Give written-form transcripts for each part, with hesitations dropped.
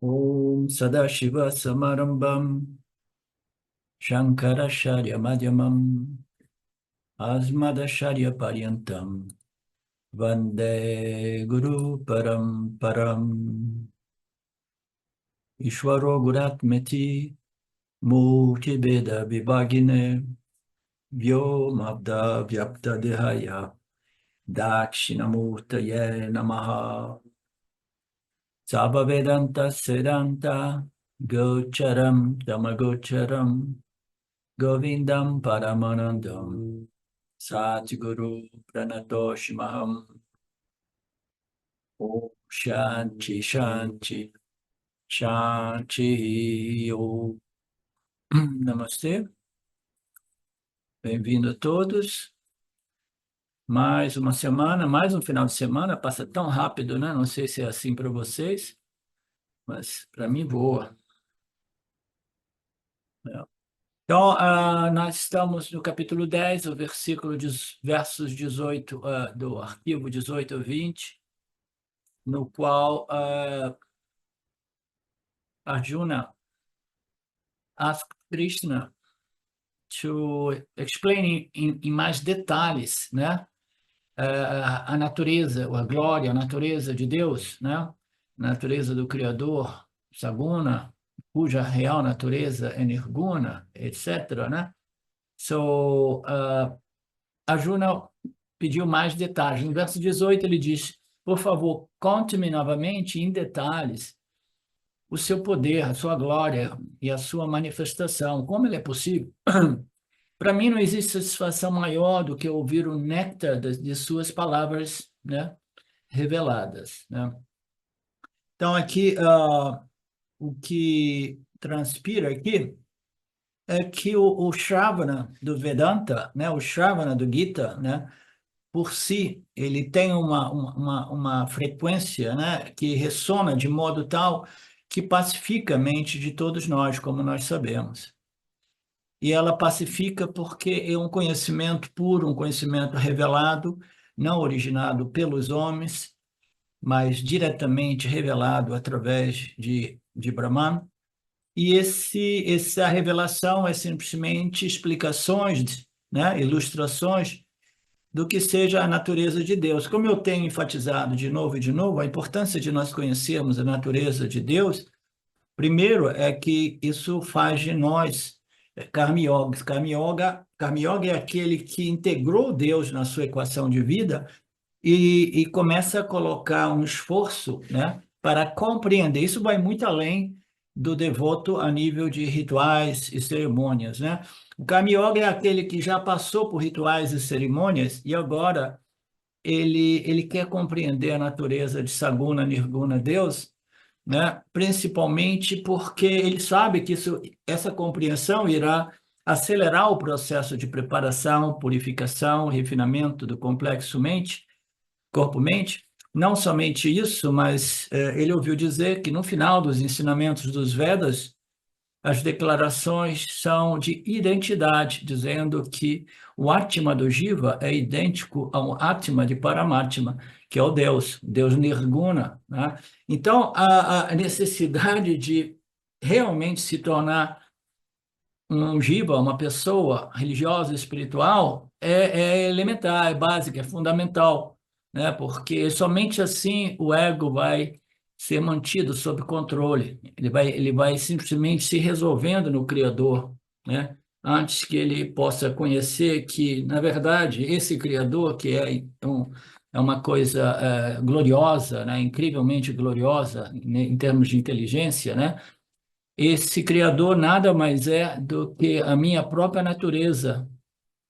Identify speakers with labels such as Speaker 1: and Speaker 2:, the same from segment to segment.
Speaker 1: Om Sadashiva Samarambam Shankaracharya Madhyamam Asmadacharya Paryantam Vande Guru Param Ishwaro Guratmeti Murti Beda Vibhagine Vyomabda Vyapta Dehaya Dakshinamurtaye Namaha Sabha Vedanta Sedanta Gocharam Damagocharam Govindam Paramanandam Satguru Pranatoshi Maham Om Shanti Shanti Shanti Om Namastê, bem-vindo a todos. Mais uma semana, mais um final de semana, passa tão rápido, né? Não sei se é assim para vocês, mas para mim voa. É. Então, nós estamos no capítulo 10, o versos 18, do arquivo 18 a 20, no qual Arjuna asked Krishna to explain em mais detalhes, né, a natureza, a glória, a natureza de Deus, né, a natureza do Criador, Saguna, cuja real natureza é Nirguna, etc., né? So, Arjuna pediu mais detalhes. No verso 18 ele diz, por favor, conte-me novamente em detalhes o seu poder, a sua glória e a sua manifestação. Como ele é possível? Para mim não existe satisfação maior do que ouvir o néctar de suas palavras, né, reveladas, né? Então aqui o que transpira aqui é que o Shravana do Vedanta, né, o Shravana do Gita, né, por si, ele tem uma frequência, né, que ressona de modo tal que pacifica a mente de todos nós, como nós sabemos. E ela pacifica porque é um conhecimento puro, um conhecimento revelado, não originado pelos homens, mas diretamente revelado através de Brahman. E essa revelação é simplesmente explicações, né, ilustrações do que seja a natureza de Deus. Como eu tenho enfatizado de novo e de novo, a importância de nós conhecermos a natureza de Deus, primeiro é que isso faz de nós Karma Yoga. Karma Yoga é aquele que integrou Deus na sua equação de vida e começa a colocar um esforço, né, para compreender. Isso vai muito além do devoto a nível de rituais e cerimônias, né? O Karma Yoga é aquele que já passou por rituais e cerimônias e agora ele quer compreender a natureza de Saguna, Nirguna, Deus, né? Principalmente porque ele sabe que essa compreensão irá acelerar o processo de preparação, purificação, refinamento do complexo mente, corpo-mente. Não somente isso, mas ele ouviu dizer que no final dos ensinamentos dos Vedas, as declarações são de identidade, dizendo que o Atma do Jiva é idêntico ao Atma de Paramatma, que é o Deus Nirguna, né? Então, a necessidade de realmente se tornar um Jiva, uma pessoa religiosa, espiritual, é elementar, é básica, é fundamental, né? Porque somente assim o ego vai ser mantido sob controle. Ele vai simplesmente se resolvendo no Criador, né? Antes que ele possa conhecer que, na verdade, esse Criador, que é uma coisa gloriosa, né? Incrivelmente gloriosa, né? Em termos de inteligência, né? Esse Criador nada mais é do que a minha própria natureza,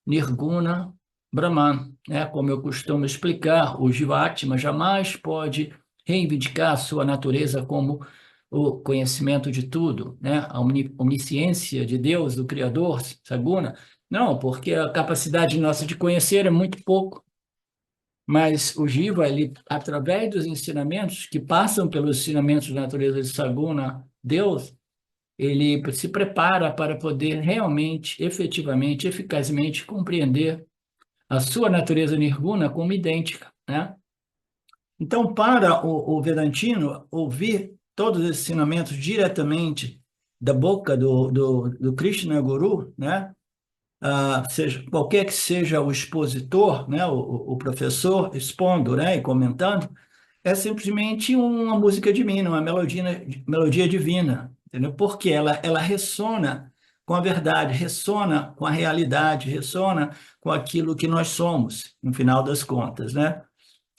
Speaker 1: Nirguna Brahman, né? Como eu costumo explicar, o Jivatma jamais pode reivindicar a sua natureza como o conhecimento de tudo, né? A onisciência de Deus, do Criador, Saguna. Não, porque a capacidade nossa de conhecer é muito pouco, mas o Jiva, ele, através dos ensinamentos que passam pelos ensinamentos da natureza de Saguna, Deus, ele se prepara para poder realmente, efetivamente, eficazmente compreender a sua natureza nirguna como idêntica, né? Então, para o Vedantino, ouvir todos os ensinamentos diretamente da boca do Krishna Guru, né? Seja, qualquer que seja o expositor, né? O professor expondo, né? E comentando, é simplesmente uma música divina, uma melodia divina, entendeu? Porque ela ressona com a verdade, ressona com a realidade, ressona com aquilo que nós somos, no final das contas, né?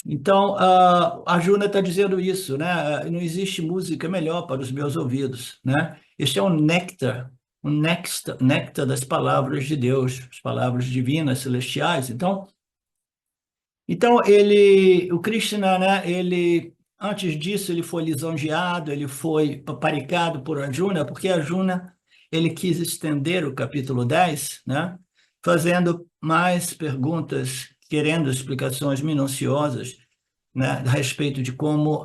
Speaker 1: Então, a Juna está dizendo isso, né? Não existe música melhor para os meus ouvidos, né? Este é um néctar, néctar das palavras de Deus, as palavras divinas, celestiais. Então o Krishna, né? Antes disso, ele foi lisonjeado, ele foi paparicado por Arjuna, porque Arjuna, ele quis estender o capítulo 10, né? Fazendo mais perguntas, querendo explicações minuciosas, né, a respeito de como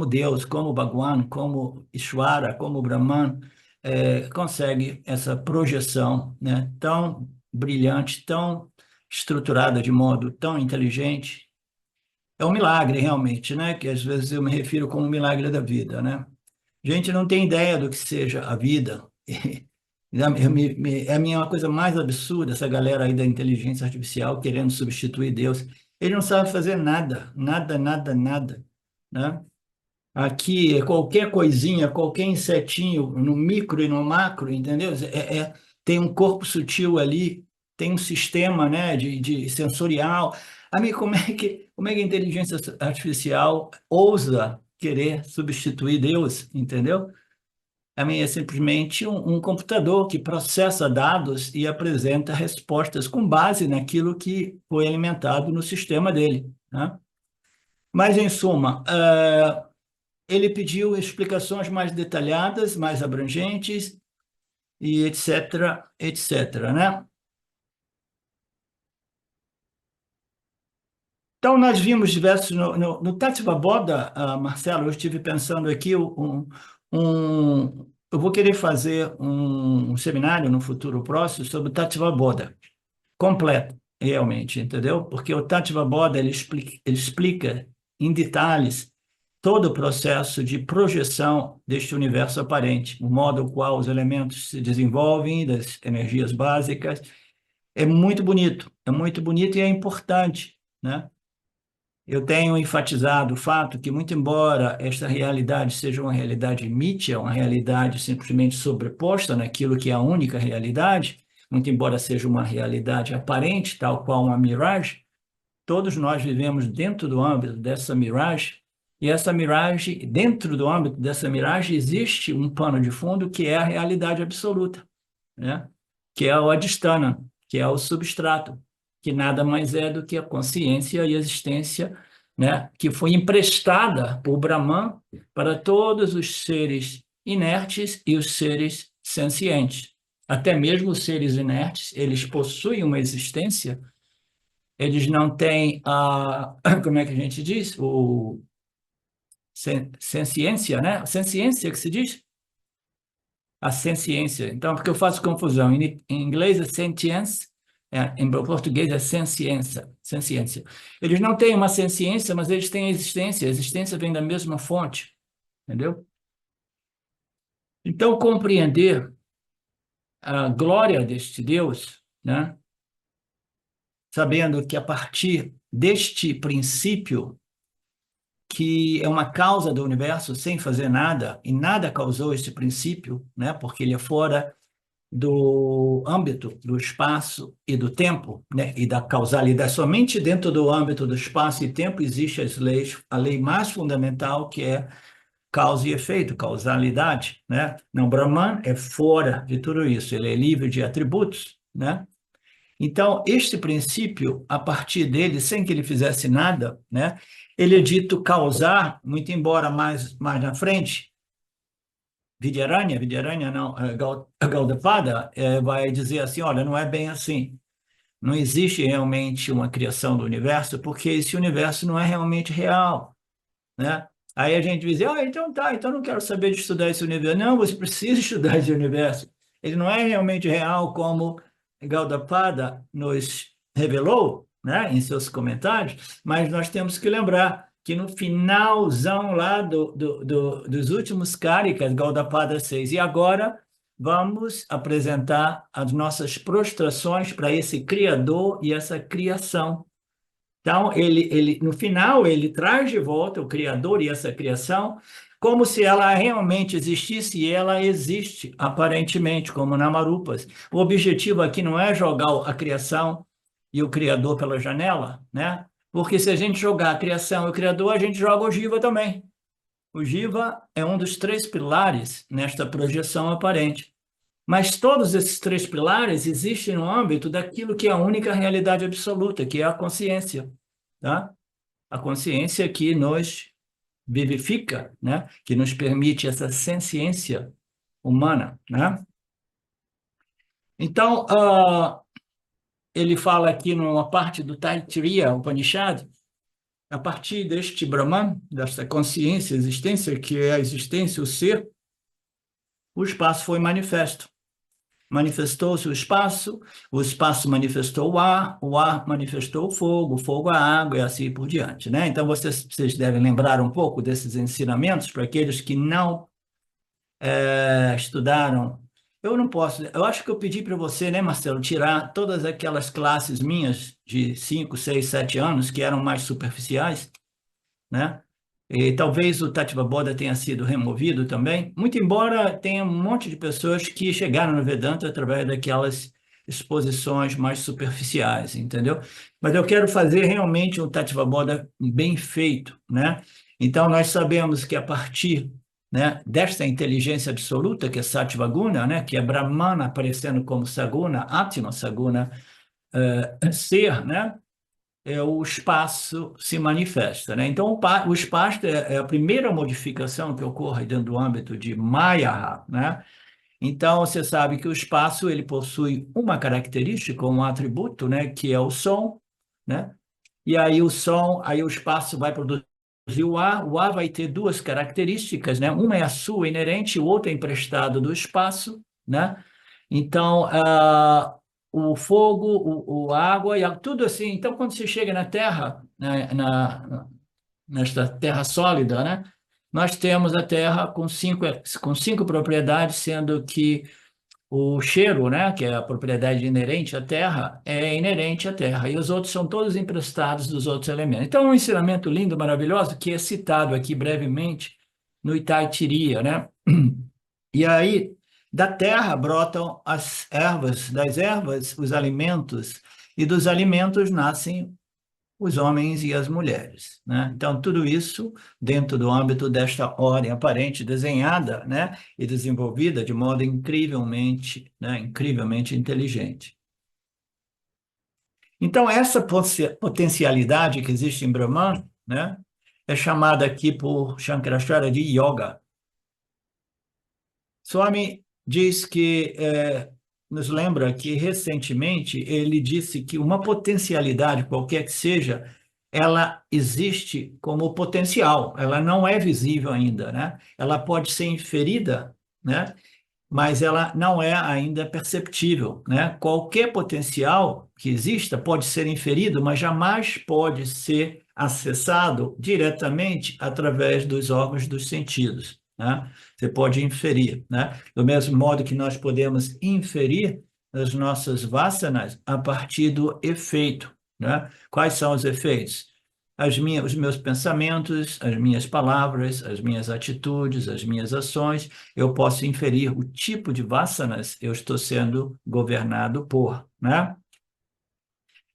Speaker 1: Deus, como Bhagwan, como Ishvara, como Brahman consegue essa projeção, né, tão brilhante, tão estruturada de modo tão inteligente. É um milagre, realmente, né, que às vezes eu me refiro como o milagre da vida, né? A gente não tem ideia do que seja a vida. A minha é uma coisa mais absurda, essa galera aí da inteligência artificial querendo substituir Deus. Ele não sabe fazer nada, nada, nada, nada, né? Aqui, qualquer coisinha, qualquer insetinho, no micro e no macro, entendeu? Tem um corpo sutil ali, tem um sistema, né, de sensorial. Como é que a inteligência artificial ousa querer substituir Deus, entendeu? A mim é simplesmente um computador que processa dados e apresenta respostas com base naquilo que foi alimentado no sistema dele, né? Mas, em suma, ele pediu explicações mais detalhadas, mais abrangentes e etc, etc, né? Então, nós vimos diversos... No Tattva Bodha, Marcelo, eu estive pensando aqui, eu vou querer fazer um seminário no futuro próximo sobre o Tattva Bodha, completo, realmente, entendeu? Porque o Tattva Bodha, ele explica em detalhes todo o processo de projeção deste universo aparente, o modo qual os elementos se desenvolvem, das energias básicas. É muito bonito e é importante, né? Eu tenho enfatizado o fato que, muito embora esta realidade seja uma realidade mítica, uma realidade simplesmente sobreposta naquilo que é a única realidade, muito embora seja uma realidade aparente, tal qual uma miragem, todos nós vivemos dentro do âmbito dessa miragem, e essa miragem, dentro do âmbito dessa miragem, existe um pano de fundo que é a realidade absoluta, né? Que é o adhisthana, que é o substrato, que nada mais é do que a consciência e a existência, né? Que foi emprestada por Brahman para todos os seres inertes e os seres sencientes. Até mesmo os seres inertes, eles possuem uma existência, eles não têm como é que a gente diz? Senciência, né? Senciência que se diz? A senciência. Então, porque eu faço confusão. Em inglês é sentience, em português é senciência, senciência. Eles não têm uma senciência, mas eles têm a existência. A existência vem da mesma fonte, entendeu? Então, compreender a glória deste Deus, né? Sabendo que a partir deste princípio que é uma causa do universo sem fazer nada, e nada causou esse princípio, né? Porque ele é fora do âmbito do espaço e do tempo, né? E da causalidade. Somente dentro do âmbito do espaço e tempo existe as leis, a lei mais fundamental, que é causa e efeito, causalidade, né? Não, Brahman é fora de tudo isso, ele é livre de atributos, né? Então, este princípio, a partir dele, sem que ele fizesse nada, né, ele é dito causar, muito embora mais na frente, Vidyaranya não, Gaudapada, vai dizer assim, olha, não é bem assim. Não existe realmente uma criação do universo, porque esse universo não é realmente real, né? Aí a gente diz, então tá, então não quero saber de estudar esse universo. Não, você precisa estudar esse universo. Ele não é realmente real como Gaudapada nos revelou, né, em seus comentários, mas nós temos que lembrar que no finalzão lá dos últimos Karikas, Gaudapada 6. E agora vamos apresentar as nossas prostrações para esse Criador e essa criação. Então, no final, ele traz de volta o Criador e essa criação como se ela realmente existisse, e ela existe, aparentemente, como Namarupas. O objetivo aqui não é jogar a criação e o Criador pela janela, né? Porque se a gente jogar a criação e o Criador, a gente joga o Jiva também. O Jiva é um dos três pilares nesta projeção aparente. Mas todos esses três pilares existem no âmbito daquilo que é a única realidade absoluta, que é a consciência, tá? A consciência que nos vivifica, né? Que nos permite essa senciência humana, né? Então, ele fala aqui numa parte do Taittiriya Upanishad, a partir deste Brahman, desta consciência, existência, que é a existência, o ser, o espaço foi manifesto. Manifestou-se o espaço manifestou o ar manifestou o fogo a água, e assim por diante, né? Então, vocês devem lembrar um pouco desses ensinamentos para aqueles que não estudaram. Eu não posso, eu acho que eu pedi para você, né, Marcelo, tirar todas aquelas classes minhas de 5, 6, 7 anos, que eram mais superficiais, né? E talvez o Tattva Bodha tenha sido removido também, muito embora tenha um monte de pessoas que chegaram no Vedanta através daquelas exposições mais superficiais, entendeu? Mas eu quero fazer realmente um Tattva Bodha bem feito, né? Então, nós sabemos que a partir, né, desta inteligência absoluta, que é Sattva Guna, né, que é Brahmana aparecendo como Saguna, Atma Saguna, ser, né? O espaço se manifesta, né? Então, o espaço é a primeira modificação que ocorre dentro do âmbito de Maya, né? Então, você sabe que o espaço ele possui uma característica, um atributo, né? Que é o som, né? E aí aí o espaço vai produzir o ar vai ter duas características, né? Uma é a sua inerente, o outro é emprestado do espaço, né? Então, o fogo, a água, tudo assim. Então, quando você chega na Terra, né, nesta Terra sólida, né? Nós temos a Terra com cinco propriedades, sendo que o cheiro, né, que é a propriedade inerente à Terra, é inerente à Terra, e os outros são todos emprestados dos outros elementos. Então, um ensinamento lindo, maravilhoso, que é citado aqui brevemente no Itaitiria, né? E aí, da terra brotam as ervas, das ervas, os alimentos, e dos alimentos nascem os homens e as mulheres, né? Então, tudo isso dentro do âmbito desta ordem aparente desenhada, né, e desenvolvida de modo incrivelmente, né, incrivelmente inteligente. Então, essa potencialidade que existe em Brahman, né, é chamada aqui por Shankaracharya de yoga. Swami diz que nos lembra que recentemente ele disse que uma potencialidade, qualquer que seja, ela existe como potencial, ela não é visível ainda, né? Ela pode ser inferida, né? Mas ela não é ainda perceptível, né? Qualquer potencial que exista pode ser inferido, mas jamais pode ser acessado diretamente através dos órgãos dos sentidos, né? Você pode inferir, né? Do mesmo modo que nós podemos inferir as nossas vasanas a partir do efeito, né? Quais são os efeitos? Os meus pensamentos, as minhas palavras, as minhas atitudes, as minhas ações, eu posso inferir o tipo de vasanas eu estou sendo governado por, né?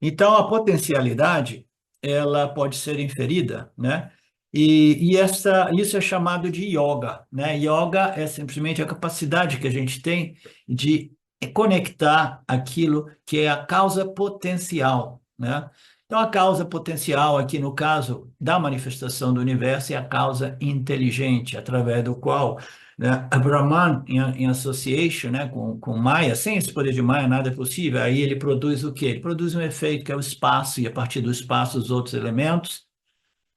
Speaker 1: Então, a potencialidade, ela pode ser inferida, né? Isso é chamado de yoga, né? Yoga é simplesmente a capacidade que a gente tem de conectar aquilo que é a causa potencial, né? Então, a causa potencial aqui, no caso da manifestação do universo, é a causa inteligente, através do qual, né, a Brahman, em association, né, com Maya, sem esse poder de Maya, nada é possível. Aí ele produz o quê? Ele produz um efeito que é o espaço, e a partir do espaço, os outros elementos.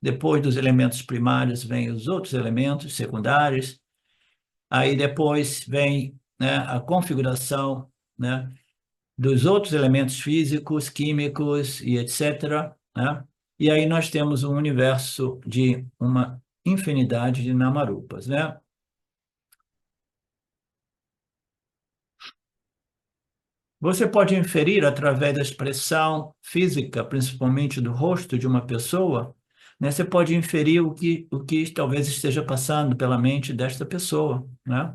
Speaker 1: Depois dos elementos primários, vem os outros elementos secundários. Aí depois vem, né, a configuração, né, dos outros elementos físicos, químicos e etc., né? E aí nós temos um universo de uma infinidade de Namarupas, né? Você pode inferir através da expressão física, principalmente do rosto de uma pessoa, né? Você pode inferir o que talvez esteja passando pela mente desta pessoa, né?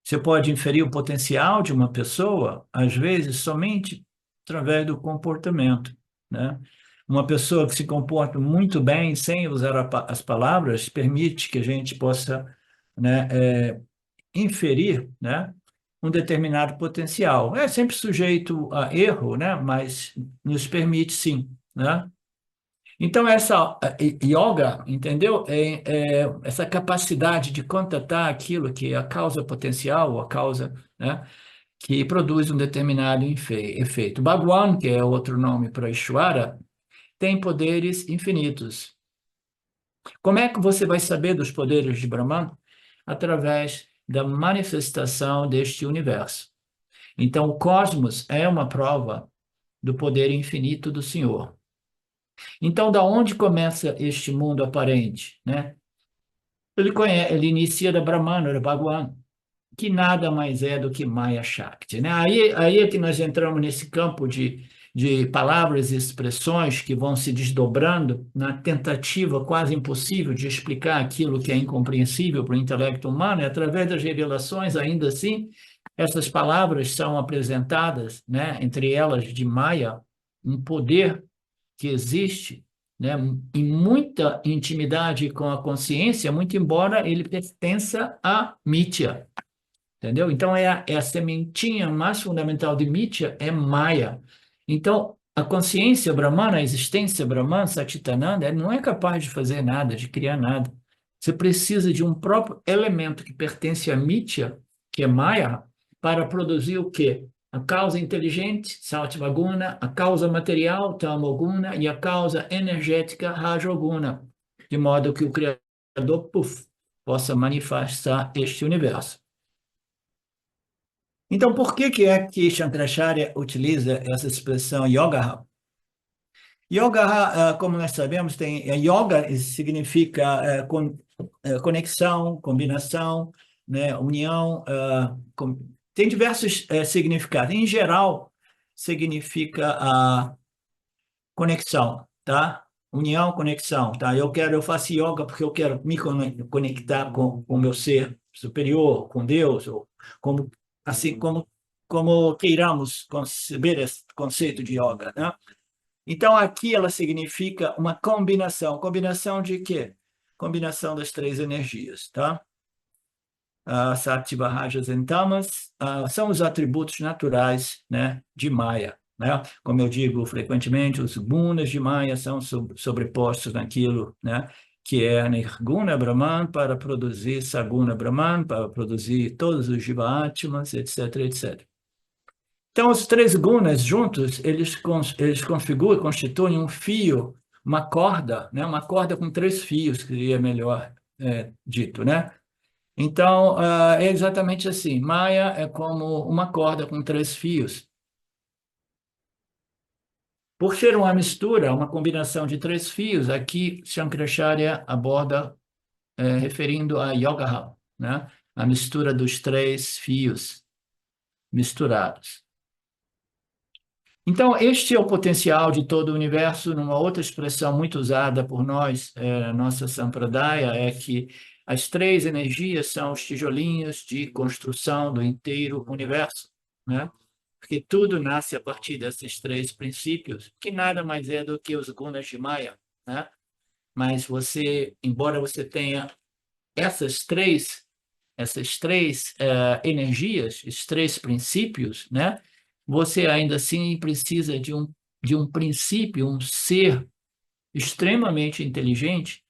Speaker 1: Você pode inferir o potencial de uma pessoa, às vezes, somente através do comportamento, né? Uma pessoa que se comporta muito bem, sem usar as palavras, permite que a gente possa, né, inferir, né, um determinado potencial. É sempre sujeito a erro, né, mas nos permite sim, né? Então, essa yoga, entendeu? Essa capacidade de contatar aquilo que é a causa potencial, a causa, né, que produz um determinado efeito. Bhagwan, que é outro nome para Ishvara, tem poderes infinitos. Como é que você vai saber dos poderes de Brahman? Através da manifestação deste universo. Então, o cosmos é uma prova do poder infinito do Senhor. Então, da onde começa este mundo aparente, né? Ele inicia da Brahmana, da Bhagwan, que nada mais é do que Maya Shakti, né? Aí é que nós entramos nesse campo de palavras e expressões que vão se desdobrando na tentativa quase impossível de explicar aquilo que é incompreensível para o intelecto humano, e através das revelações, ainda assim, essas palavras são apresentadas, né? Entre elas, de Maya, um poder que existe, né, em muita intimidade com a consciência, muito embora ele pertença à Mitya, entendeu? Então, é a sementinha mais fundamental de Mitya é Maya. Então, a consciência Brahmana, a existência Brahman, Satchitananda, não é capaz de fazer nada, de criar nada. Você precisa de um próprio elemento que pertence à Mitya, que é Maya, para produzir o quê? A causa inteligente, Sattva-guna, a causa material, Tamoguna, e a causa energética, Rajoguna, de modo que o Criador, puf, possa manifestar este universo. Então, por que é que Shankaracharya utiliza essa expressão yoga? Yoga, como nós sabemos, tem yoga significa conexão, combinação, né, união, tem diversos significados. Em geral, significa conexão, tá? União, conexão, tá? Eu faço yoga porque eu quero me conectar com o meu ser superior, com Deus, ou como, assim como queiramos conceber esse conceito de yoga, né? Então, aqui ela significa uma combinação. Combinação de quê? Combinação das três energias, tá? Sattva, Rajas e Tamas são os atributos naturais, né, de Maya, né? Como eu digo frequentemente, os gunas de Maya são sobrepostos naquilo, né, que é Nirguna Brahman para produzir Saguna Brahman, para produzir todos os Jiva-atmas, etc, etc. Então, os três gunas juntos, eles configuram, constituem um fio, uma corda, né? Uma corda com três fios, que seria melhor dito, né? Então, é exatamente assim. Maya é como uma corda com três fios. Por ser uma mistura, uma combinação de três fios, aqui Shankaracharya aborda referindo a Yoga, né? A mistura dos três fios misturados. Então, este é o potencial de todo o universo. Numa outra expressão muito usada por nós, nossa Sampradaya, é que as três energias são os tijolinhos de construção do inteiro universo, né? Porque tudo nasce a partir desses três princípios, que nada mais é do que os gunas de Maya, né? Mas você, embora você tenha essas três energias, esses três princípios, né? Você ainda assim precisa de um princípio, um ser extremamente inteligente,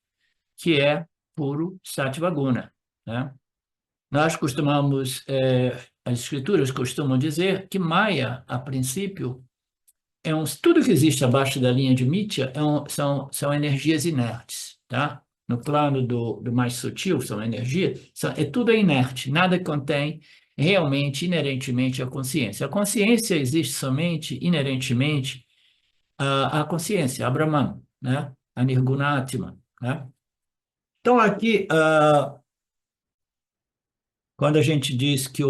Speaker 1: que é puro Sattvaguna, né? Nós costumamos, as escrituras costumam dizer que Maya, a princípio, tudo que existe abaixo da linha de Mithya são energias inertes, tá? No plano do mais sutil, são energias, tudo é inerte, nada contém realmente, inerentemente, a consciência. A consciência existe somente inerentemente a consciência, a Brahman, né? A Nirguna Atma, né? Então, aqui, quando a gente diz que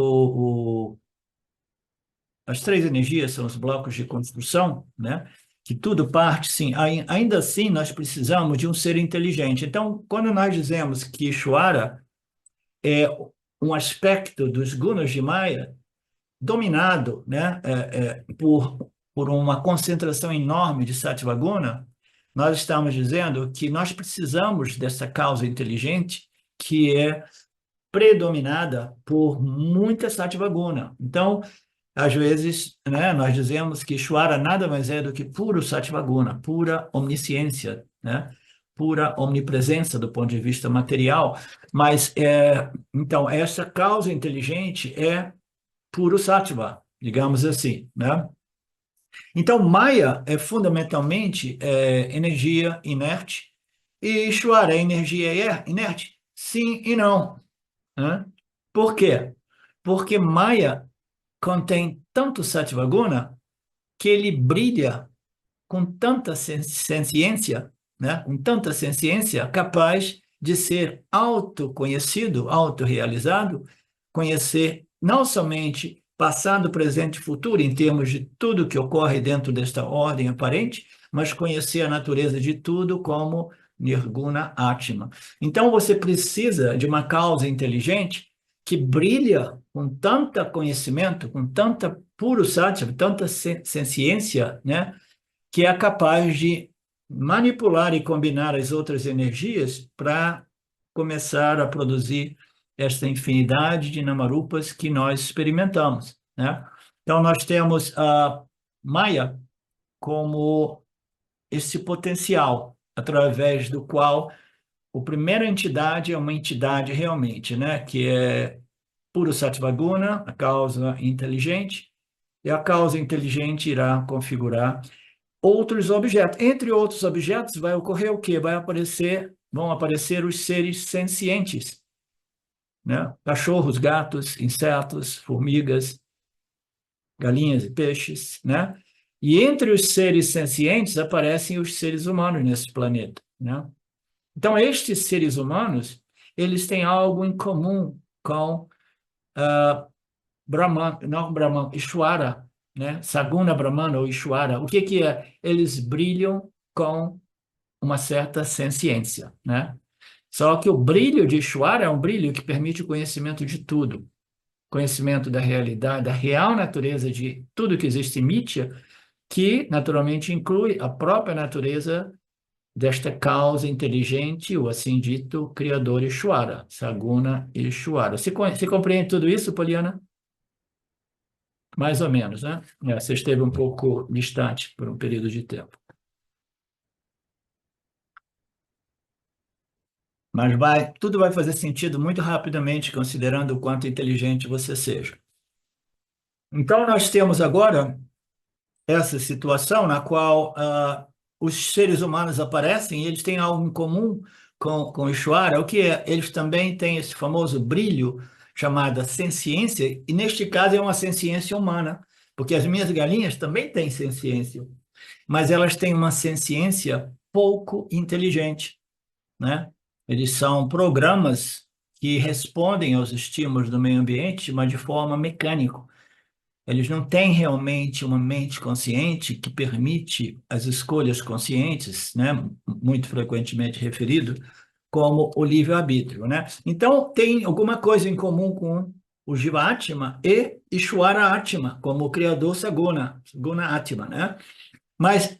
Speaker 1: as três energias são os blocos de construção, né? Que tudo parte, sim. Ainda assim, nós precisamos de um ser inteligente. Então, quando nós dizemos que Ishvara é um aspecto dos gunas de Maya dominado, né? Por uma concentração enorme de Sattva Guna, nós estamos dizendo que nós precisamos dessa causa inteligente que é predominada por muita Sattva Guna. Então, às vezes, né, nós dizemos que Ishvara nada mais é do que puro Sattvaguna, pura omnisciência, né? Pura omnipresença do ponto de vista material. Mas, então, essa causa inteligente é puro Sattva, digamos assim, né? Então, Maya é fundamentalmente energia inerte e Ishvara é energia inerte? Sim e não, né? Por quê? Porque Maya contém tanto Sattvaguna que ele brilha com tanta senciência, né? Com tanta senciência, capaz de ser autoconhecido, autorrealizado, conhecer não somente passado, presente e futuro, em termos de tudo que ocorre dentro desta ordem aparente, mas conhecer a natureza de tudo como Nirguna Atma. Então, você precisa de uma causa inteligente que brilha com tanta conhecimento, com tanta puro sattva, tanta ciência, né, que é capaz de manipular e combinar as outras energias para começar a produzir esta infinidade de namarupas que nós experimentamos, né? Então, nós temos a Maya como esse potencial, através do qual a primeira entidade é uma entidade realmente, né, que é puro Sattvaguna, a causa inteligente, e a causa inteligente irá configurar outros objetos. Entre outros objetos, vai ocorrer o quê? Vão aparecer os seres sencientes, né? Cachorros, gatos, insetos, formigas, galinhas e peixes, né? E entre os seres sencientes aparecem os seres humanos nesse planeta, né? Então, estes seres humanos, eles têm algo em comum com Brahman, não Brahman, Ishvara, né? Saguna Brahman ou Ishvara. O que que é? Eles brilham com uma certa senciência, né? Só que o brilho de Ishvara é um brilho que permite o conhecimento de tudo, conhecimento da realidade, da real natureza de tudo que existe em Mithya, que naturalmente inclui a própria natureza desta causa inteligente, ou assim dito, criador Ishvara, Saguna Ishvara. Você compreende tudo isso, Poliana? Mais ou menos, né? Você esteve um pouco distante por um período de tempo. Mas tudo vai fazer sentido muito rapidamente, considerando o quanto inteligente você seja. Então, nós temos agora essa situação na qual os seres humanos aparecem e eles têm algo em comum com Ishvara, o que é? Eles também têm esse famoso brilho chamado senciência, e neste caso é uma senciência humana, porque as minhas galinhas também têm senciência, mas elas têm uma senciência pouco inteligente, né? Eles são programas que respondem aos estímulos do meio ambiente, mas de forma mecânica. Eles não têm realmente uma mente consciente que permite as escolhas conscientes, né? Muito frequentemente referido como o livre-arbítrio, né? Então, tem alguma coisa em comum com o Jiva-Atma e Ishvara-Atma, como o criador Saguna, Guna-Atma, né? Mas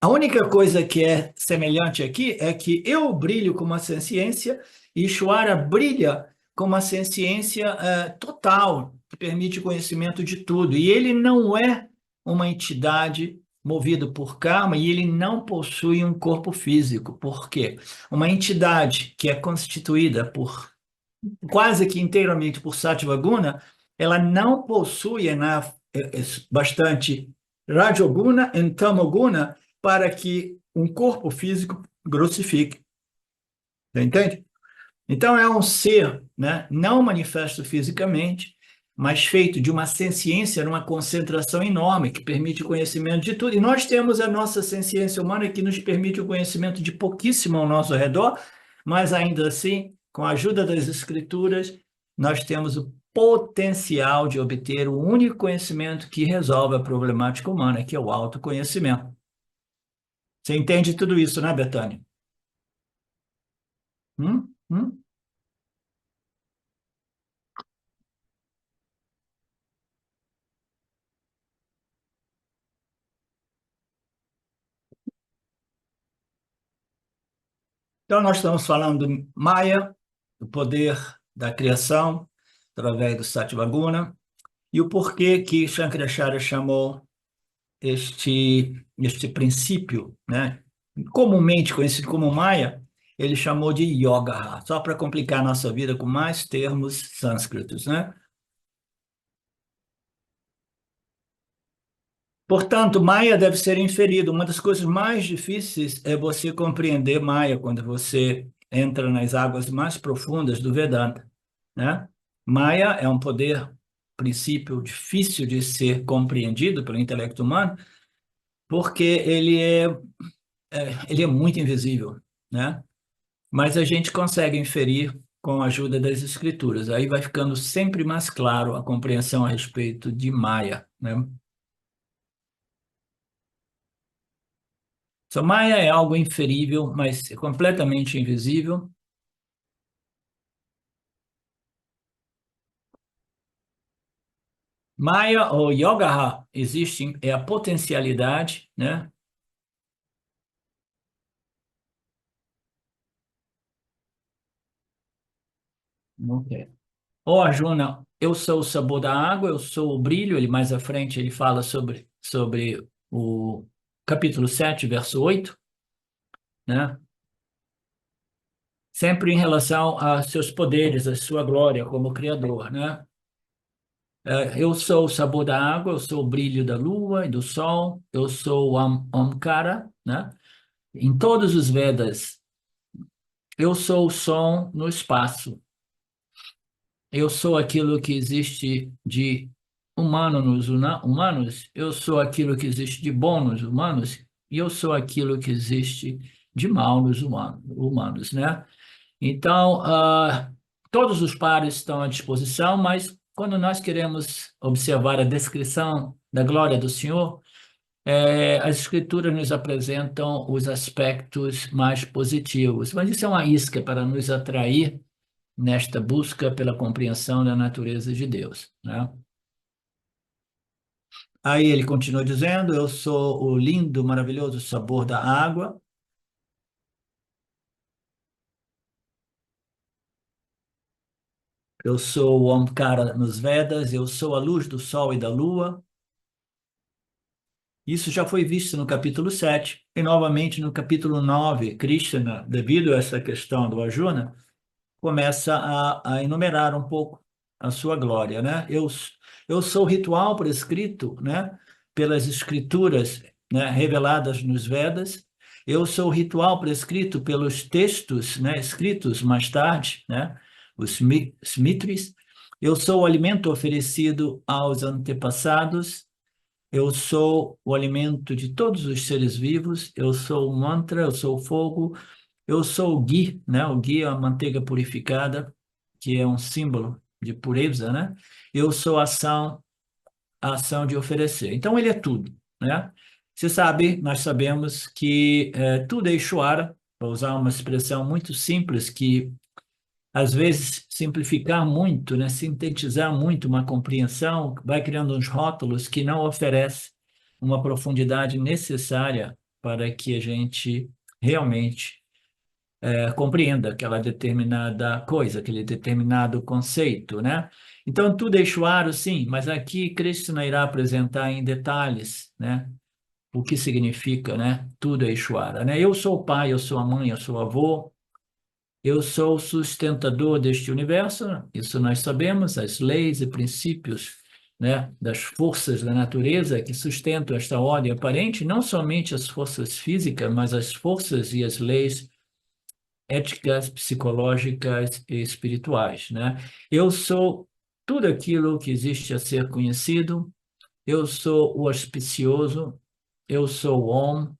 Speaker 1: a única coisa que é semelhante aqui é que eu brilho com uma senciência e Ishvara brilha com uma senciência total, que permite o conhecimento de tudo. E ele não é uma entidade movida por karma e ele não possui um corpo físico. Por quê? Uma entidade que é constituída por quase que inteiramente por Sattva Guna, ela não possui bastante Rajoguna e Tamoguna para que um corpo físico grossifique. Você entende? Então, é um ser, né, não manifesto fisicamente, mas feito de uma senciência, numa concentração enorme, que permite o conhecimento de tudo. E nós temos a nossa senciência humana que nos permite o conhecimento de pouquíssimo ao nosso redor, mas ainda assim, com a ajuda das escrituras, nós temos o potencial de obter o único conhecimento que resolve a problemática humana, que é o autoconhecimento. Você entende tudo isso, né, Betânia? Hum? Hum? Então, nós estamos falando do Maya, do poder da criação, através do Satyavaguna, e o porquê que Shankaracharya chamou este princípio, né, comumente conhecido como Maya, ele chamou de Yoga, só para complicar a nossa vida com mais termos sânscritos, né? Portanto, Maya deve ser inferido. Uma das coisas mais difíceis é você compreender Maya quando você entra nas águas mais profundas do Vedanta, né? Maya é um poder, princípio difícil de ser compreendido pelo intelecto humano, porque ele é muito invisível, né? Mas a gente consegue inferir com a ajuda das escrituras. Aí vai ficando sempre mais claro a compreensão a respeito de Maya, né? So, Maya é algo inferível, mas completamente invisível. Maya ou Yogaha existe, é a potencialidade, né? Ok. Ou Arjuna, eu sou o sabor da água, eu sou o brilho. Ele mais à frente ele fala sobre o capítulo 7, verso 8, né? Sempre em relação a seus poderes, a sua glória como Criador, né? Eu sou o sabor da água, eu sou o brilho da lua e do sol, eu sou o Omkara, né? Em todos os Vedas, eu sou o som no espaço. Eu sou aquilo que existe de humano nos humanos, eu sou aquilo que existe de bom nos humanos, e eu sou aquilo que existe de mal nos humanos, né? Então, todos os pares estão à disposição, mas quando nós queremos observar a descrição da glória do Senhor, as escrituras nos apresentam os aspectos mais positivos. Mas isso é uma isca para nos atrair nesta busca pela compreensão da natureza de Deus, né? Aí ele continua dizendo: eu sou o lindo, maravilhoso sabor da água, eu sou o Omkara nos Vedas, eu sou a luz do sol e da lua. Isso já foi visto no capítulo 7 e novamente no capítulo 9. Krishna, devido a essa questão do Arjuna, começa a enumerar um pouco a sua glória, né? Eu sou o ritual prescrito, né, pelas escrituras, né, reveladas nos Vedas. Eu sou o ritual prescrito pelos textos, né, escritos mais tarde, né, os Smritris. Eu sou o alimento oferecido aos antepassados. Eu sou o alimento de todos os seres vivos. Eu sou o mantra, eu sou o fogo, eu sou o ghee, né? O ghee é a manteiga purificada, que é um símbolo de pureza, né? Eu sou a ação de oferecer. Então, ele é tudo, né? Você sabe, nós sabemos que tudo é Ishvara, para usar uma expressão muito simples, que às vezes simplificar muito, né? Sintetizar muito uma compreensão, vai criando uns rótulos que não oferece uma profundidade necessária para que a gente realmente compreenda aquela determinada coisa, aquele determinado conceito, né? Então, tudo é Ishvara, sim, mas aqui Krishna irá apresentar em detalhes, né? O que significa, né? Tudo é Ishvara, né? Eu sou o pai, eu sou a mãe, eu sou o avô, eu sou o sustentador deste universo, isso nós sabemos, as leis e princípios, né, das forças da natureza que sustentam esta ordem aparente, não somente as forças físicas, mas as forças e as leis éticas, psicológicas e espirituais, né? Eu sou tudo aquilo que existe a ser conhecido, eu sou o auspicioso, eu sou o Om,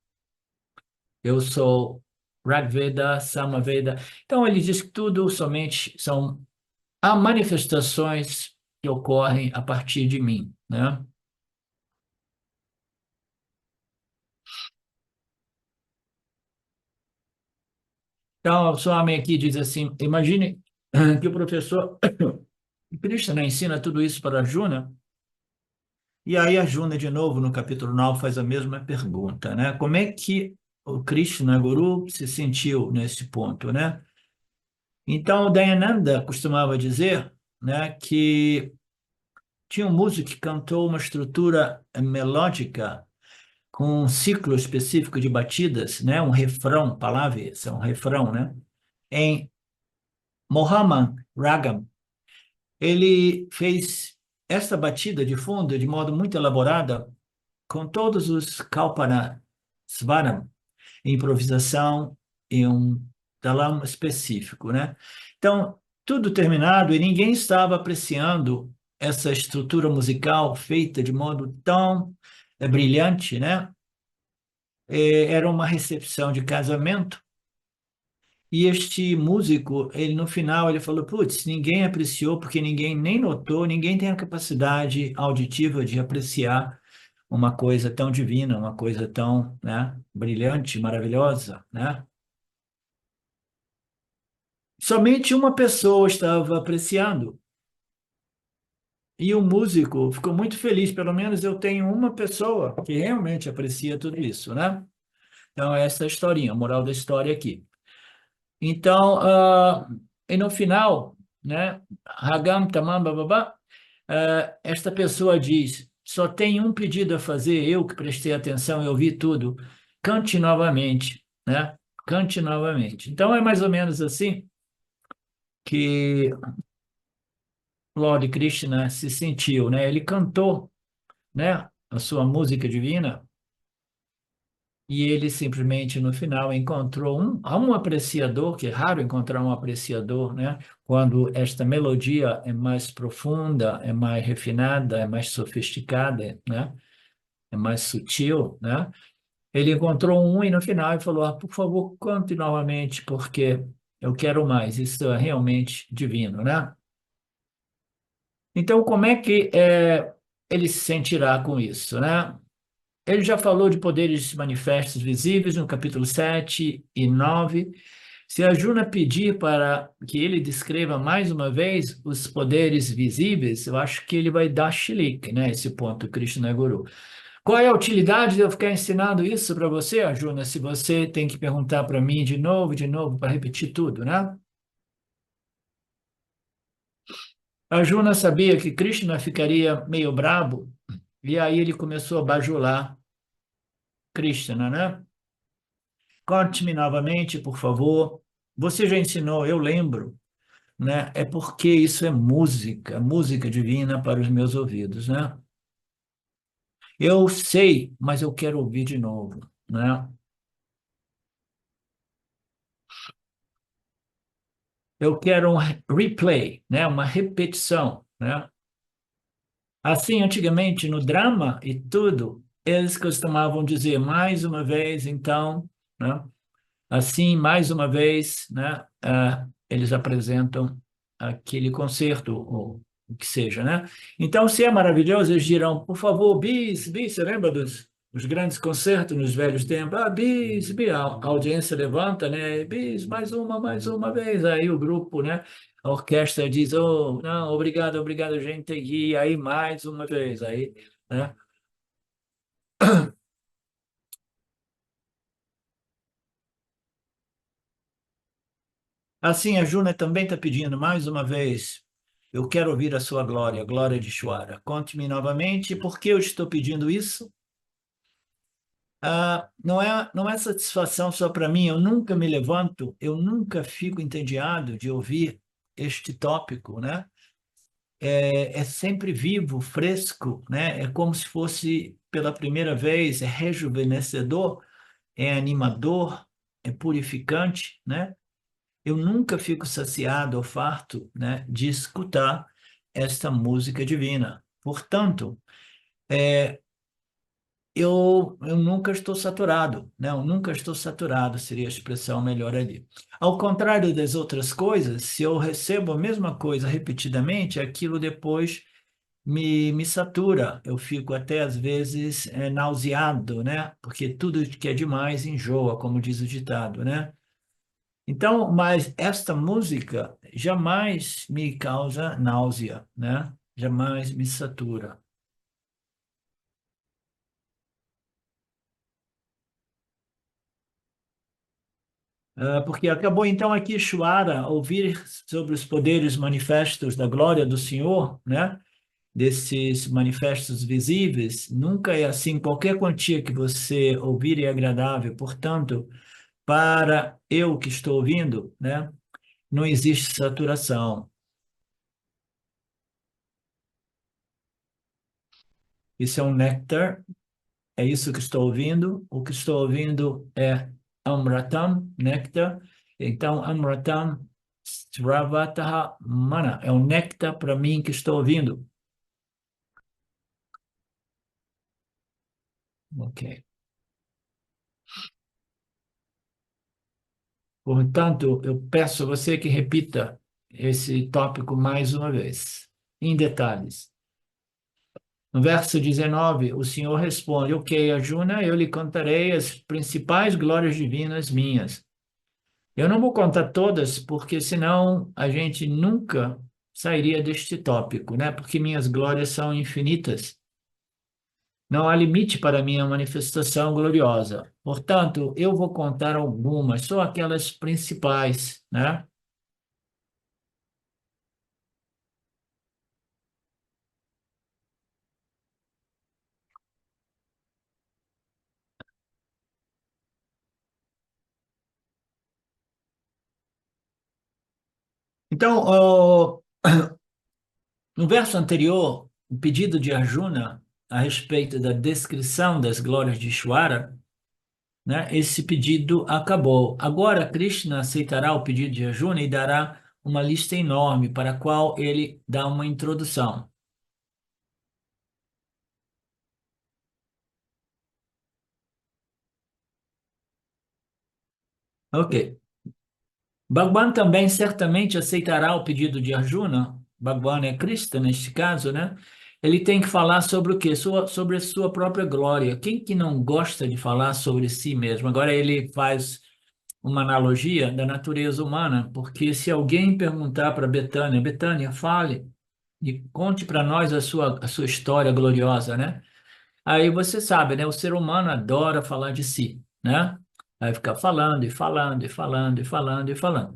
Speaker 1: eu sou Rigveda, Samaveda. Então, ele diz que tudo somente são há manifestações que ocorrem a partir de mim, né? Então, o Swami aqui diz assim, imagine que o professor Krishna ensina tudo isso para Arjuna, e aí Arjuna, de novo, no capítulo 9, faz a mesma pergunta, né? Como é que o Krishna Guru se sentiu nesse ponto, né? Então, o Dayananda costumava dizer, né, que tinha um músico que cantou uma estrutura melódica com um ciclo específico de batidas, né, um refrão, palavra, esse é um refrão, né, em Mohammed Ragam. Ele fez esta batida de fundo de modo muito elaborada, com todos os Kalpana Svaram, improvisação e um talam específico, né? Então, tudo terminado e ninguém estava apreciando essa estrutura musical feita de modo tão brilhante, né? Era uma recepção de casamento e este músico, ele no final, ele falou, putz, ninguém apreciou porque ninguém nem notou, ninguém tem a capacidade auditiva de apreciar uma coisa tão divina, uma coisa tão, né, brilhante, maravilhosa, né? Somente uma pessoa estava apreciando e o músico ficou muito feliz, pelo menos eu tenho uma pessoa que realmente aprecia tudo isso, né? Então, essa é a historinha, a moral da história aqui. Então, e no final, né, Hagam Tamam Bababá, esta pessoa diz, só tem um pedido a fazer, eu que prestei atenção e ouvi tudo, cante novamente, né? Cante novamente. Então, é mais ou menos assim que Lord Krishna se sentiu, né? Ele cantou, né, a sua música divina e ele simplesmente no final encontrou um apreciador, que é raro encontrar um apreciador, né? Quando esta melodia é mais profunda, é mais refinada, é mais sofisticada, né? É mais sutil, né? Ele encontrou um e no final ele falou: por favor, cante novamente, porque eu quero mais. Isso é realmente divino, né? Então, como é que ele se sentirá com isso, né? Ele já falou de poderes manifestos visíveis no capítulo 7 e 9. Se a Juna pedir para que ele descreva mais uma vez os poderes visíveis, eu acho que ele vai dar chilique, né? Esse ponto, Krishna Guru. Qual é a utilidade de eu ficar ensinando isso para você, Arjuna, se você tem que perguntar para mim de novo, para repetir tudo, né? Arjuna sabia que Krishna ficaria meio brabo, e aí ele começou a bajular Krishna, né? Conte-me novamente, por favor. Você já ensinou, eu lembro, né? É porque isso é música, música divina para os meus ouvidos, né? Eu sei, mas eu quero ouvir de novo, né? Eu quero um replay, né? Uma repetição, né? Assim, antigamente, no drama e tudo, eles costumavam dizer mais uma vez, então, né? Assim, mais uma vez, né, eles apresentam aquele concerto, ou o que seja, né? Então, se é maravilhoso, eles dirão, por favor, bis, bis, você lembra dos grandes concertos nos velhos tempos? Ah, bis, bis, a audiência levanta, né? Bis, mais uma vez. Aí o grupo, né? A orquestra diz, oh, não, obrigado, obrigado, gente, e aí mais uma vez, aí, né? Assim, a Juna também está pedindo mais uma vez. Eu quero ouvir a sua glória, a glória de Shwara. Conte-me novamente por que eu estou pedindo isso. Não é satisfação só para mim. Eu nunca me levanto, eu nunca fico entediado de ouvir este tópico, né? É sempre vivo, fresco, né? É como se fosse pela primeira vez, é rejuvenescedor, é animador, é purificante, né? Eu nunca fico saciado ou farto, né, de escutar esta música divina. Portanto, eu nunca estou saturado, né? Eu nunca estou saturado, seria a expressão melhor ali. Ao contrário das outras coisas, se eu recebo a mesma coisa repetidamente, aquilo depois me satura. Eu fico até, às vezes, nauseado, né? Porque tudo que é demais enjoa, como diz o ditado, né? Então, mas esta música jamais me causa náusea, né? Jamais me satura. Porque acabou então aqui Shuara ouvir sobre os poderes manifestos da glória do Senhor, né? Desses manifestos visíveis, nunca é assim. Qualquer quantia que você ouvir é agradável. Portanto, para eu que estou ouvindo, né? Não existe saturação. Isso é um néctar. É isso que estou ouvindo. O que estou ouvindo é Amratam, néctar. Então, Amratam Sravataha Mana. É um néctar para mim que estou ouvindo. Ok. Portanto, eu peço a você que repita esse tópico mais uma vez, em detalhes. No verso 19, o Senhor responde: Ok, Arjuna, eu lhe contarei as principais glórias divinas minhas. Eu não vou contar todas, porque senão a gente nunca sairia deste tópico, né? Porque minhas glórias são infinitas. Não há limite para a minha manifestação gloriosa. Portanto, eu vou contar algumas, só aquelas principais, né? Então, no verso anterior, o pedido de Arjuna a respeito da descrição das glórias de Ishvara, né? Esse pedido acabou. Agora, Krishna aceitará o pedido de Arjuna e dará uma lista enorme para a qual ele dá uma introdução. Ok. Bhagwan também certamente aceitará o pedido de Arjuna. Bhagwan é Krishna neste caso, né? Ele tem que falar sobre o quê? Sobre a sua própria glória. Quem que não gosta de falar sobre si mesmo? Agora ele faz uma analogia da natureza humana, porque se alguém perguntar para Betânia, Betânia, fale e conte para nós a sua história gloriosa, né? Aí você sabe, né? O ser humano adora falar de si, né? Vai ficar falando e falando e falando e falando e falando,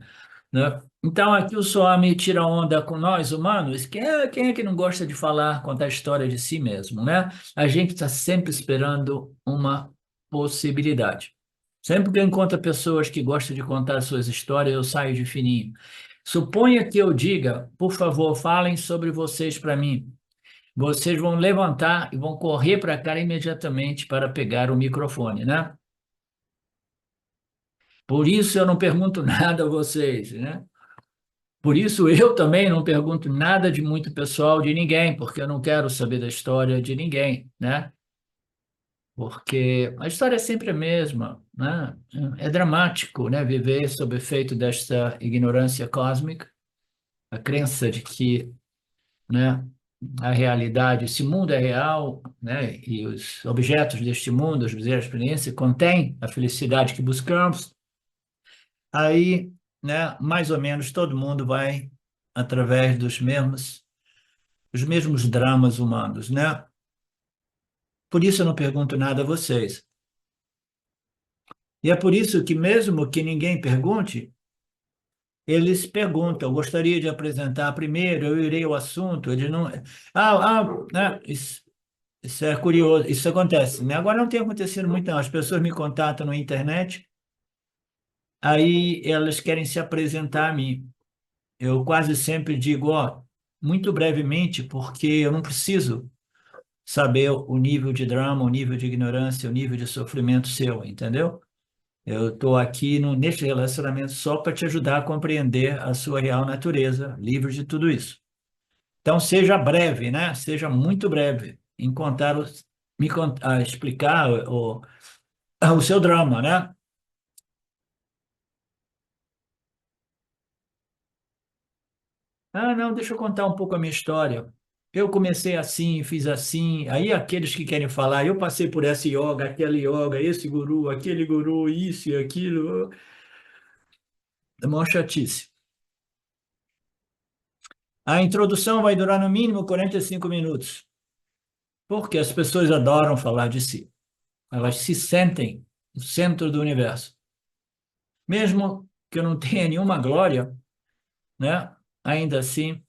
Speaker 1: né? Então aqui o Swami tira onda com nós humanos, quem é que não gosta de falar, contar a história de si mesmo, né? A gente está sempre esperando uma possibilidade. Sempre que eu encontro pessoas que gostam de contar suas histórias, eu saio de fininho. Suponha que eu diga, por favor, falem sobre vocês para mim. Vocês vão levantar e vão correr para cá imediatamente para pegar o microfone, né? Por isso eu não pergunto nada a vocês, né? Por isso eu também não pergunto nada de muito pessoal de ninguém, porque eu não quero saber da história de ninguém, né? Porque a história é sempre a mesma, né? É dramático, né? Viver sob efeito desta ignorância cósmica, a crença de que, né? A realidade, esse mundo é real, né? E os objetos deste mundo, os objetos de experiência, contêm a felicidade que buscamos. Aí, né? Mais ou menos todo mundo vai através os mesmos dramas humanos, né? Por isso eu não pergunto nada a vocês. E é por isso que mesmo que ninguém pergunte, eles perguntam, eu gostaria de apresentar primeiro, eu irei ao assunto, eles não... né? Isso é curioso, isso acontece, né? Agora não tem acontecido muito, não. As pessoas me contatam na internet, aí elas querem se apresentar a mim. Eu quase sempre digo, ó, muito brevemente, porque eu não preciso saber o nível de drama, o nível de ignorância, o nível de sofrimento seu, entendeu? Eu estou aqui neste relacionamento só para te ajudar a compreender a sua real natureza, livre de tudo isso. Então, seja breve, né? Seja muito breve em contar, explicar o seu drama, né? Ah, não, deixa eu contar um pouco a minha história. Eu comecei assim, fiz assim. Aí aqueles que querem falar, eu passei por essa yoga, aquela yoga, esse guru, aquele guru, isso e aquilo. É uma chatice. A introdução vai durar no mínimo 45 minutos, porque as pessoas adoram falar de si. Elas se sentem no centro do universo. Mesmo que eu não tenha nenhuma glória, né? Ainda assim.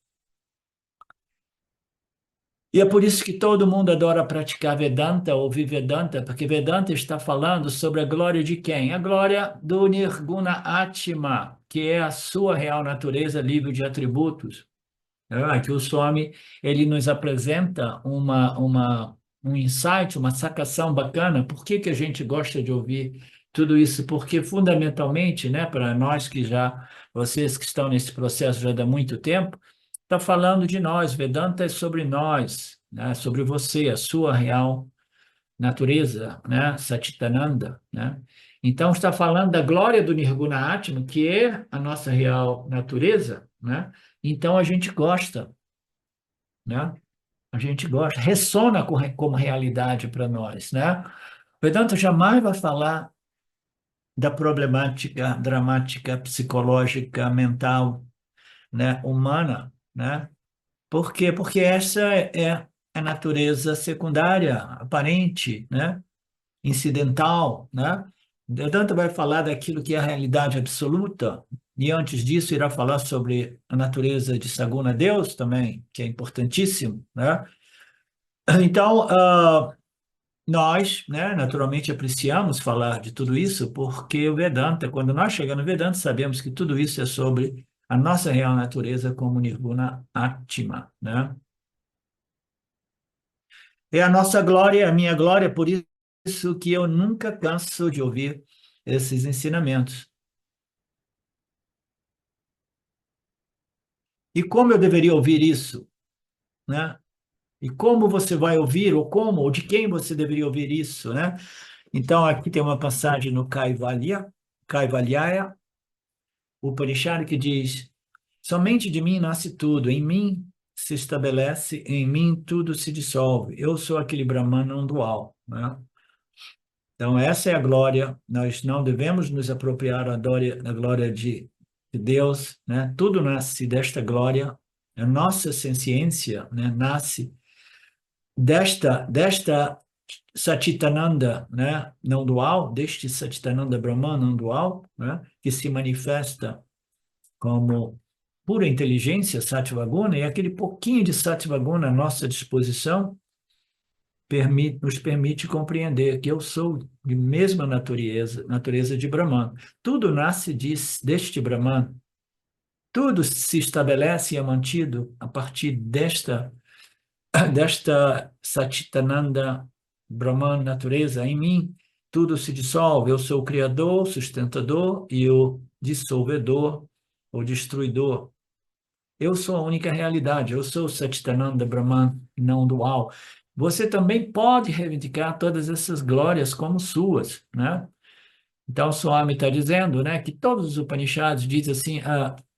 Speaker 1: E é por isso que todo mundo adora praticar Vedanta, ouvir Vedanta, porque Vedanta está falando sobre a glória de quem? A glória do Nirguna Atma, que é a sua real natureza livre de atributos. Aqui o Swami, ele nos apresenta um insight, uma sacação bacana. Por que que a gente gosta de ouvir tudo isso? Porque, fundamentalmente, né, para nós que já, vocês que estão nesse processo já há muito tempo, está falando de nós. Vedanta é sobre nós, né, sobre você, a sua real natureza, né, Satchitananda, né? Então, está falando da glória do Nirguna Atma, que é a nossa real natureza, né? Então, a gente gosta, né? A gente gosta, ressona como realidade para nós, né? Vedanta jamais vai falar da problemática dramática, psicológica, mental, né, humana, né? Por quê? Porque essa é a natureza secundária, aparente, né? Incidental, né? Vedanta vai falar daquilo que é a realidade absoluta, e antes disso irá falar sobre a natureza de Saguna Deus também, que é importantíssimo, né? Então, nós, né, naturalmente apreciamos falar de tudo isso, porque o Vedanta, quando nós chegamos no Vedanta, sabemos que tudo isso é sobre a nossa real natureza como Nirguna Atma, né? É a nossa glória, a minha glória, por isso que eu nunca canso de ouvir esses ensinamentos. E como eu deveria ouvir isso, né? E como você vai ouvir, ou como, ou de quem você deveria ouvir isso, né? Então, aqui tem uma passagem no Kaivalya, o Upanishad, que diz: somente de mim nasce tudo, em mim se estabelece, em mim tudo se dissolve. Eu sou aquele Brahman não dual, né? Então, essa é a glória. Nós não devemos nos apropriar da glória de Deus, né? Tudo nasce desta glória. A nossa ciência, né, nasce desta Satchitananda, né, não dual, deste Satchitananda Brahman não dual, né, que se manifesta como pura inteligência, Sattvaguna, e aquele pouquinho de Sattvaguna à nossa disposição nos permite compreender que eu sou de mesma natureza de Brahman. Tudo nasce deste Brahman, tudo se estabelece e é mantido a partir desta Satchitananda Brahman natureza em mim, tudo se dissolve. Eu sou o criador, sustentador e o dissolvedor, o destruidor. Eu sou a única realidade, eu sou o Satchitananda Brahman não dual. Você também pode reivindicar todas essas glórias como suas, né? Então, o Swami está dizendo, né, que todos os Upanishads dizem assim,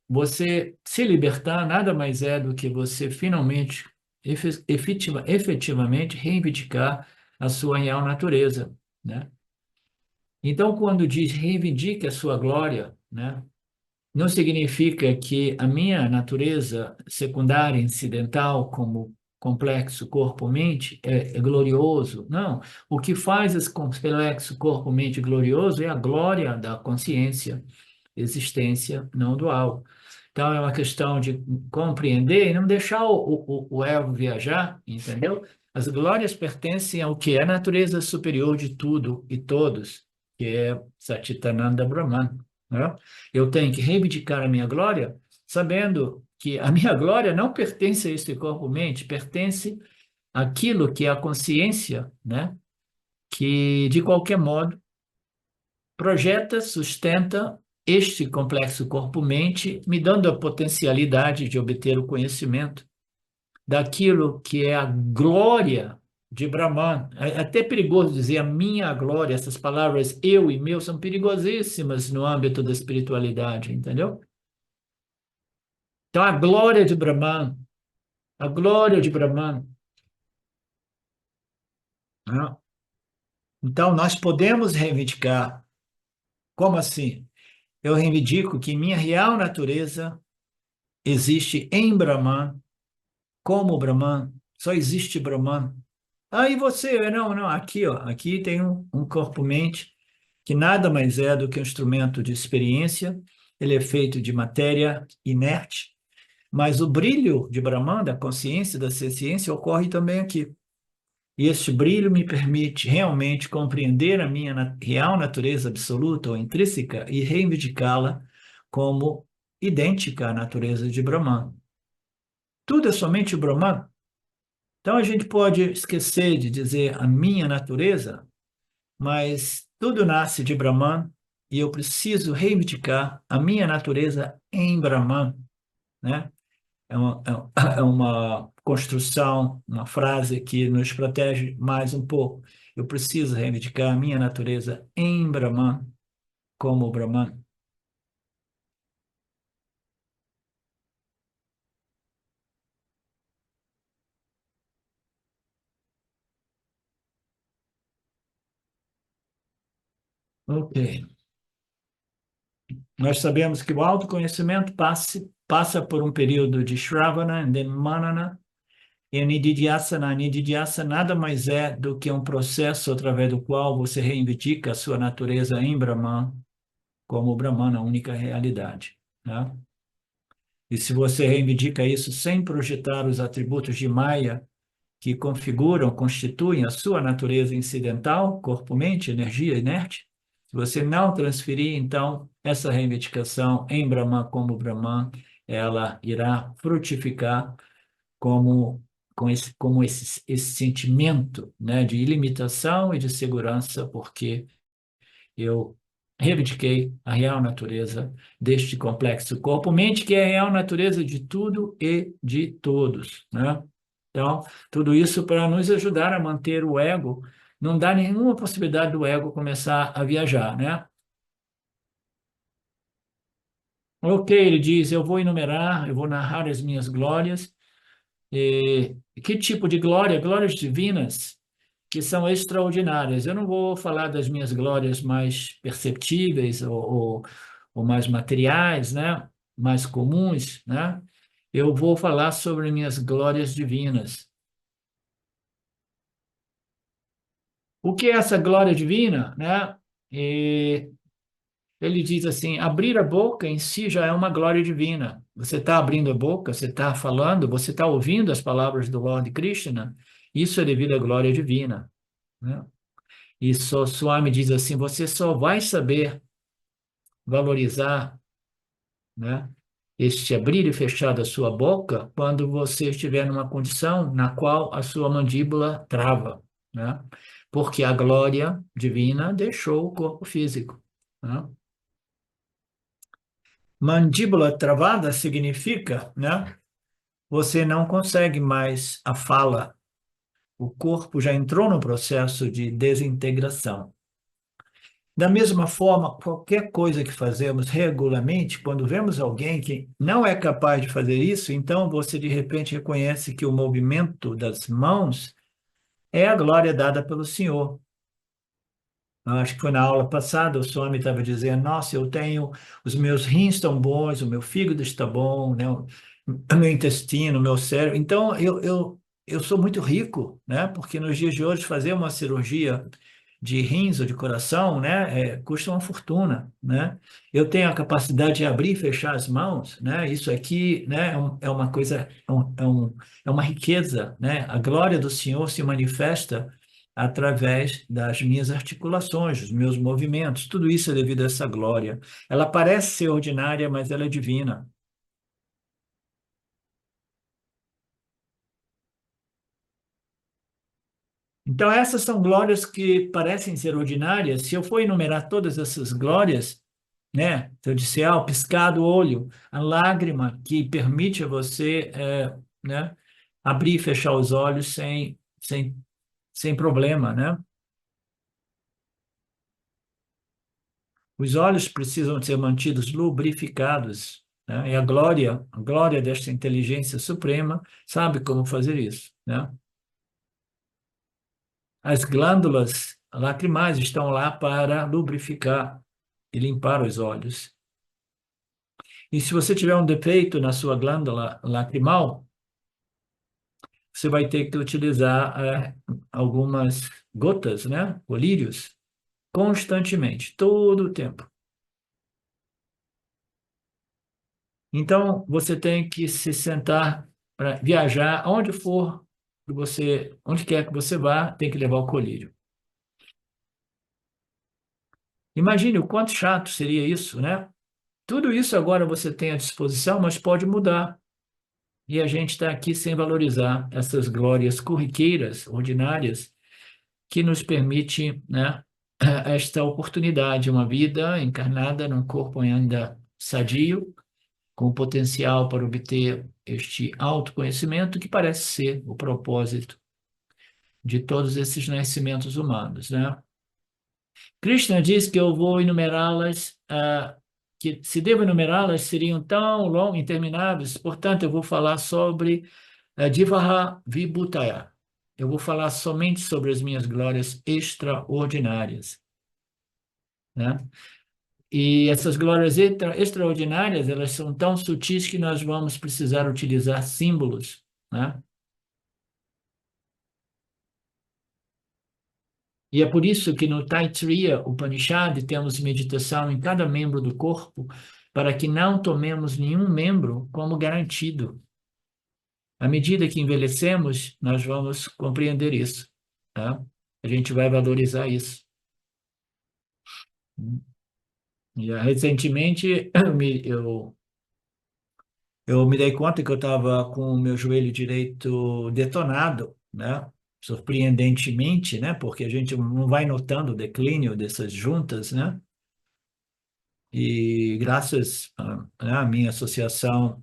Speaker 1: você se libertar nada mais é do que você finalmente, efetivamente reivindicar a sua real natureza, né? Então, quando diz reivindique a sua glória, né, não significa que a minha natureza secundária, incidental, como complexo corpo-mente, é glorioso. Não. O que faz esse complexo corpo-mente glorioso é a glória da consciência, existência não dual. Então, é uma questão de compreender e não deixar o ego viajar, entendeu? As glórias pertencem ao que é a natureza superior de tudo e todos, que é Satchitananda Brahman, né? Eu tenho que reivindicar a minha glória, sabendo que a minha glória não pertence a este corpo-mente, pertence àquilo que é a consciência, né? Que, de qualquer modo, projeta, sustenta este complexo corpo-mente, me dando a potencialidade de obter o conhecimento. daquilo que é a glória de Brahman. É até perigoso dizer a minha glória, essas palavras eu e meu são perigosíssimas no âmbito da espiritualidade, entendeu? Então, a glória de Brahman, né? Então, nós podemos reivindicar, como assim? Eu reivindico que minha real natureza existe em Brahman, como Brahman, só existe Brahman. Aí você, não, não, aqui, ó, aqui tem um corpo-mente que nada mais é do que um instrumento de experiência, ele é feito de matéria inerte, mas o brilho de Brahman, da consciência, da ciência, ocorre também aqui. E este brilho me permite realmente compreender a minha real natureza absoluta ou intrínseca e reivindicá-la como idêntica à natureza de Brahman. Tudo é somente o Brahman. Então a gente pode esquecer de dizer a minha natureza, mas tudo nasce de Brahman e eu preciso reivindicar a minha natureza em Brahman, né? É uma construção, uma frase que nos protege mais um pouco. Eu preciso reivindicar a minha natureza em Brahman, como Brahman. Ok. Nós sabemos que o autoconhecimento passa por um período de Shravana, de Manana, e Nididhyasana. Nididhyasana nada mais é do que um processo através do qual você reivindica a sua natureza em Brahman, como Brahman, a única realidade, né? E se você reivindica isso sem projetar os atributos de Maya que configuram, constituem a sua natureza incidental, corpo, mente, energia inerte, se você não transferir, então, essa reivindicação em Brahman como Brahman, ela irá frutificar como, esse sentimento, né, de ilimitação e de segurança, porque eu reivindiquei a real natureza deste complexo corpo-mente, que é a real natureza de tudo e de todos, né? Então, tudo isso para nos ajudar a manter o ego, não dá nenhuma possibilidade do ego começar a viajar, né? Ok, ele diz, eu vou enumerar, eu vou narrar as minhas glórias. E que tipo de glória? Glórias divinas que são extraordinárias. Eu não vou falar das minhas glórias mais perceptíveis ou mais materiais, né? Mais comuns, né? Eu vou falar sobre minhas glórias divinas. O que é essa glória divina, né? E ele diz assim: abrir a boca em si já é uma glória divina. Você está abrindo a boca, você está falando, você está ouvindo as palavras do Lord Krishna, isso é devido à glória divina, né? E Swami diz assim: você só vai saber valorizar, né, este abrir e fechar da sua boca quando você estiver numa condição na qual a sua mandíbula trava, né? Porque a glória divina deixou o corpo físico, né? Mandíbula travada significa, né? Você não consegue mais a fala. O corpo já entrou no processo de desintegração. Da mesma forma, qualquer coisa que fazemos regularmente, quando vemos alguém que não é capaz de fazer isso, então você de repente reconhece que o movimento das mãos é a glória dada pelo Senhor. Eu acho que foi na aula passada, o Swami estava dizendo, nossa, eu tenho, os meus rins estão bons, o meu fígado está bom, né? O meu intestino, o meu cérebro. Então, eu sou muito rico, né? Porque nos dias de hoje, fazer uma cirurgia de rins ou de coração, né? Custa uma fortuna, né? Eu tenho a capacidade de abrir e fechar as mãos, né? Isso aqui, né? É uma coisa, é uma riqueza, né? A glória do Senhor se manifesta através das minhas articulações, dos meus movimentos. Tudo isso é devido a essa glória. Ela parece ser ordinária, mas ela é divina. Então, essas são glórias que parecem ser ordinárias. Se eu for enumerar todas essas glórias, né? Se eu disser, o piscar do olho, a lágrima que permite a você, né, abrir e fechar os olhos sem problema, né? Os olhos precisam ser mantidos lubrificados, né? E a glória desta inteligência suprema sabe como fazer isso, né? As glândulas lacrimais estão lá para lubrificar e limpar os olhos. E se você tiver um defeito na sua glândula lacrimal, você vai ter que utilizar algumas gotas, né? Colírios, constantemente, todo o tempo. Então, você tem que se sentar para viajar, onde for que você, onde quer que você vá, tem que levar o colírio. Imagine o quanto chato seria isso, né? Tudo isso agora você tem à disposição, mas pode mudar. E a gente está aqui sem valorizar essas glórias corriqueiras, ordinárias, que nos permite, né, esta oportunidade, uma vida encarnada num corpo ainda sadio, com potencial para obter este autoconhecimento que parece ser o propósito de todos esses nascimentos humanos, né? Krishna diz que eu vou enumerá-las, que se devo enumerá-las seriam tão longas, intermináveis, portanto eu vou falar sobre Divaha Vibhutaya. Eu vou falar somente sobre as minhas glórias extraordinárias, né? E essas glórias extraordinárias, elas são tão sutis que nós vamos precisar utilizar símbolos, né? E é por isso que no Taittiriya Upanishad temos meditação em cada membro do corpo, para que não tomemos nenhum membro como garantido. À medida que envelhecemos, nós vamos compreender isso, tá? A gente vai valorizar isso. E, recentemente, eu me dei conta que eu estava com o meu joelho direito detonado, né? Surpreendentemente, né? Porque a gente não vai notando o declínio dessas juntas, né? E graças né, à minha associação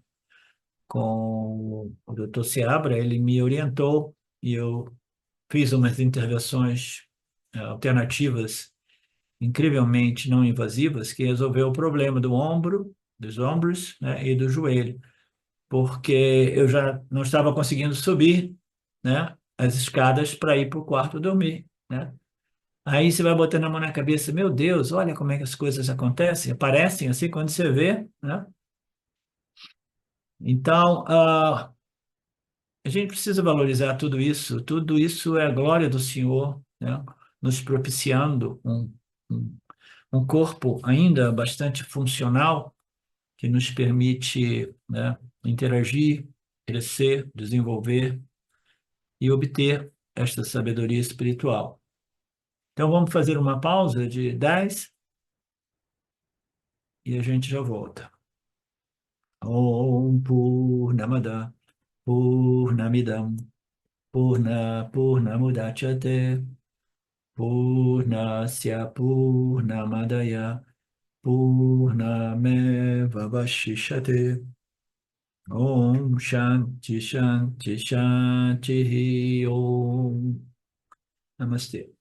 Speaker 1: com o Dr. Seabra, ele me orientou e eu fiz umas intervenções alternativas incrivelmente não invasivas que resolveu o problema do ombro, dos ombros, né, e do joelho, porque eu já não estava conseguindo subir, né, as escadas para ir para o quarto dormir, né? Aí você vai botando a mão na cabeça, meu Deus, olha como é que as coisas acontecem, aparecem assim quando você vê, né? Então, a gente precisa valorizar tudo isso é a glória do Senhor, né? Nos propiciando um, um corpo ainda bastante funcional, que nos permite, né, interagir, crescer, desenvolver e obter esta sabedoria espiritual. Então, vamos fazer uma pausa de 10 e a gente já volta. Om Purnamada Purnamidam Purnamudachyate Purnasya Purnamadaya Purnameva Vashishate Om Shanti Shanti Shanti Om Namastê.